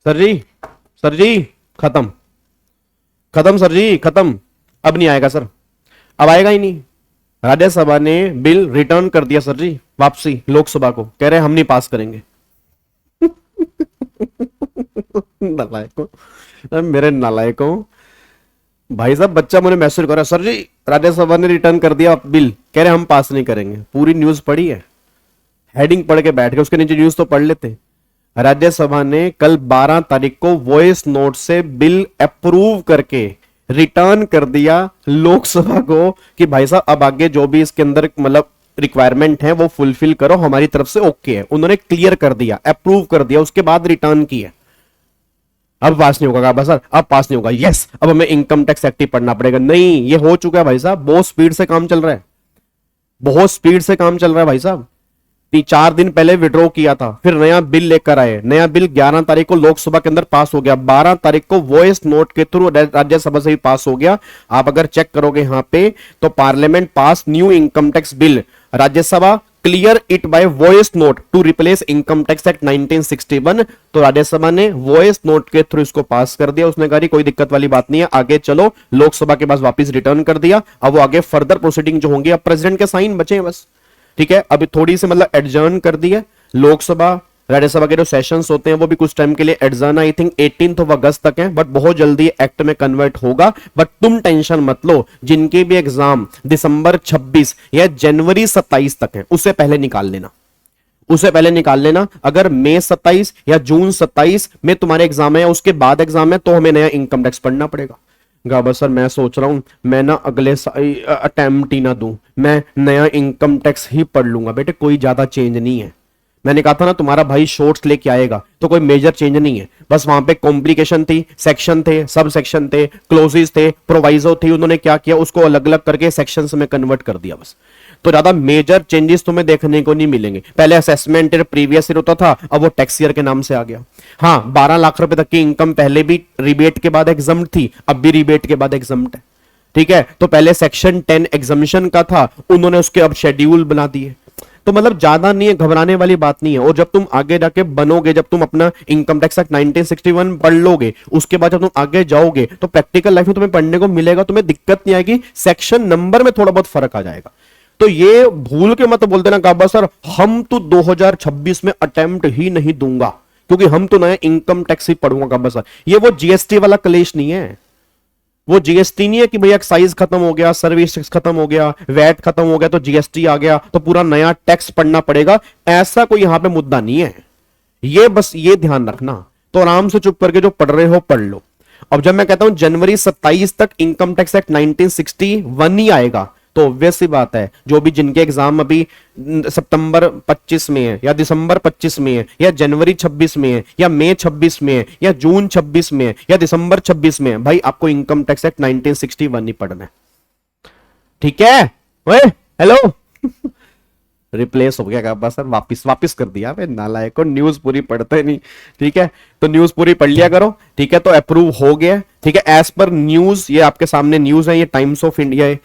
Sir जी, sir जी, खत्म, खत्म sir जी, खत्म। अब नहीं आएगा सर, अब आएगा ही नहीं। राज्यसभा ने बिल रिटर्न कर दिया सर जी, वापसी लोकसभा को, कह रहे हम नहीं पास करेंगे। नालायकों, मेरे नालायकों। भाई साहब, बच्चा मुझे मैसेज कर रहा है, सर जी राज्यसभा ने रिटर्न कर दिया बिल, कह रहे हम पास नहीं करेंगे। पूरी न्यूज पढ़ी है, हेडिंग पढ़ के बैठ गए, उसके नीचे न्यूज तो पढ़ लेते। राज्यसभा ने कल 12 तारीख को वॉइस नोट से बिल अप्रूव करके रिटर्न कर दिया लोकसभा को कि भाई साहब अब आगे जो भी इसके अंदर मतलब रिक्वायरमेंट है वो फुलफिल करो, हमारी तरफ से ओके है। उन्होंने क्लियर कर दिया, अप्रूव कर दिया, उसके बाद रिटर्न किया। अब पास नहीं होगा बस सर, अब पास नहीं होगा, यस अब हमें इनकम टैक्स एक्ट पढ़ना पड़ेगा। नहीं, ये हो चुका है भाई साहब, बहुत स्पीड से काम चल रहा है, बहुत स्पीड से काम चल रहा है भाई साहब। 4 दिन पहले विड्रॉ किया था, फिर नया बिल लेकर आए, नया बिल 11 तारीख को लोकसभा के अंदर पास हो गया, 12 तारीख को वॉइस नोट के थ्रू राज्यसभा से भी पास हो गया। आप अगर चेक करोगे यहां पे तो parliament pass new income tax bill, Rajya Sabha clear it by voice note to replace income tax act 1961। तो राज्यसभा ने वॉइस नोट के थ्रू इसको पास कर दिया। उसने कहा कोई दिक्कत वाली बात नहीं है, आगे चलो। लोकसभा के पास वापस रिटर्न कर दिया। अब वो आगे फर्दर प्रोसीडिंग जो होंगी, अब प्रेसिडेंट के साइन बचे हैं बस, ठीक है। अभी थोड़ी सी मतलब एडजर्न कर दी है लोकसभा, राज्यसभा के जो सेशंस होते हैं वो भी कुछ टाइम के लिए एडजर्न, आई थिंक 18 अगस्त तक है, बट बहुत जल्दी एक्ट में कन्वर्ट होगा। बट तुम टेंशन मत लो, जिनके भी एग्जाम दिसंबर 26 या जनवरी 27 तक है, उससे पहले निकाल लेना, उससे पहले निकाल लेना। अगर मई 27 या जून 27 में तुम्हारे एग्जाम है, उसके बाद एग्जाम है, तो हमें नया इनकम टैक्स पढ़ना पड़ेगा। गाबर सर मैं सोच रहा हूं मैं ना अगले अटेम्प्ट ही ना दूं, मैं नया इनकम टैक्स ही पढ़ लूंगा। बेटे कोई ज्यादा चेंज नहीं है, मैंने कहा था ना तुम्हारा भाई शॉर्ट्स लेके आएगा, तो कोई मेजर चेंज नहीं है। बस वहां पे कॉम्प्लिकेशन थी, सेक्शन थे, सब सेक्शन थे, क्लोजेस थे, प्रोवाइजो थी, उन्होंने क्या किया उसको अलग अलग करके सेक्शंस में कन्वर्ट कर दिया बस। तो ज्यादा मेजर चेंजेस तुम्हें देखने को नहीं मिलेंगे। पहले असेसमेंट प्रीवियस ईयर होता था, अब वो टैक्स ईयर के नाम से आ गया। हाँ, 12 लाख रुपए तक की इनकम पहले भी रिबेट के बाद एग्जम्प्ट थी, अब भी रिबेट के बाद एग्जम्प्ट है, ठीक है। तो पहले सेक्शन 10 एग्जम्पशन का था, उन्होंने उसके अब शेड्यूल बना दिए। तो मतलब ज्यादा नहीं है, घबराने वाली बात नहीं है। और जब तुम आगे जाके बनोगे, जब तुम अपना इनकम टैक्स एक्ट 1961 पढ़ लोगे, उसके बाद जब तुम आगे जाओगे तो प्रैक्टिकल लाइफ में तुम्हें पढ़ने को मिलेगा, तुम्हें दिक्कत नहीं आएगी, सेक्शन नंबर में थोड़ा बहुत फर्क आ जाएगा। तो ये भूल के मत बोल देना गाबा सर हम तो 2026 में अटेम्प्ट ही नहीं दूंगा क्योंकि हम तो नया इनकम टैक्स ही पढ़ूंगा। गाबा सर ये वो जीएसटी वाला क्लेश नहीं है, वो जीएसटी नहीं है कि भैया एक्साइज खत्म हो गया, सर्विस टैक्स खत्म हो गया, वैट खत्म हो गया तो जीएसटी आ गया तो पूरा नया टैक्स पढ़ना पड़ेगा, ऐसा कोई यहां पे मुद्दा नहीं है। ये बस ये ध्यान रखना। तो आराम से चुप करके जो पढ़ रहे हो पढ़ लो। अब जब मैं कहता हूं जनवरी 27 तक इनकम टैक्स एक्ट 1961 ही आएगा, तो ऑब्वियस सी बात है जो भी जिनके एग्जाम अभी सितंबर 25 में है या दिसंबर 25 में है या जनवरी 26 में है या मई 26 में है या जून 26 में है या दिसंबर 26 में है, भाई आपको इनकम टैक्स एक्ट 1961 ही पढ़ना है, ठीक है। ओए हेलो रिप्लेस हो गया बस सर, वापिस कर दिया नालायक को, न्यूज पूरी पढ़ते नहीं, ठीक है। तो न्यूज पूरी पढ़ लिया करो, ठीक है। तो अप्रूव हो गया, ठीक है, एज पर न्यूज। ये आपके सामने न्यूज है, ये टाइम्स ऑफ इंडिया है,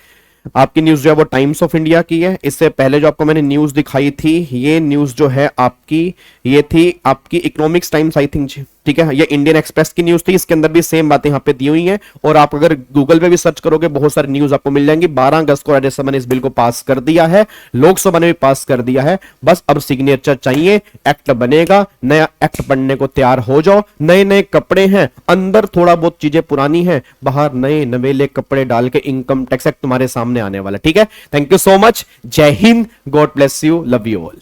आपकी न्यूज जो है वो टाइम्स ऑफ इंडिया की है। इससे पहले जो आपको मैंने न्यूज दिखाई थी, ये न्यूज जो है आपकी, ये थी आपकी इकोनॉमिक्स टाइम्स आई थिंक, ठीक है। ये इंडियन एक्सप्रेस की न्यूज थी, इसके अंदर भी सेम बातें यहाँ पे दी हुई हैं। और आप अगर गूगल पे भी सर्च करोगे बहुत सारी न्यूज आपको मिल जाएंगी। 12 अगस्त को राज्यसभा ने इस बिल को पास कर दिया है, लोकसभा ने भी पास कर दिया है, बस अब सिग्नेचर चाहिए, एक्ट बनेगा। नया एक्ट पढ़ने को तैयार हो जाओ। नए नए कपड़े हैं, अंदर थोड़ा बहुत चीजें पुरानी है, बाहर नए नवेले कपड़े डाल के इनकम टैक्स एक्ट तुम्हारे सामने आने वाला, ठीक है। थैंक यू सो मच, जय Hind, God bless you, love you all.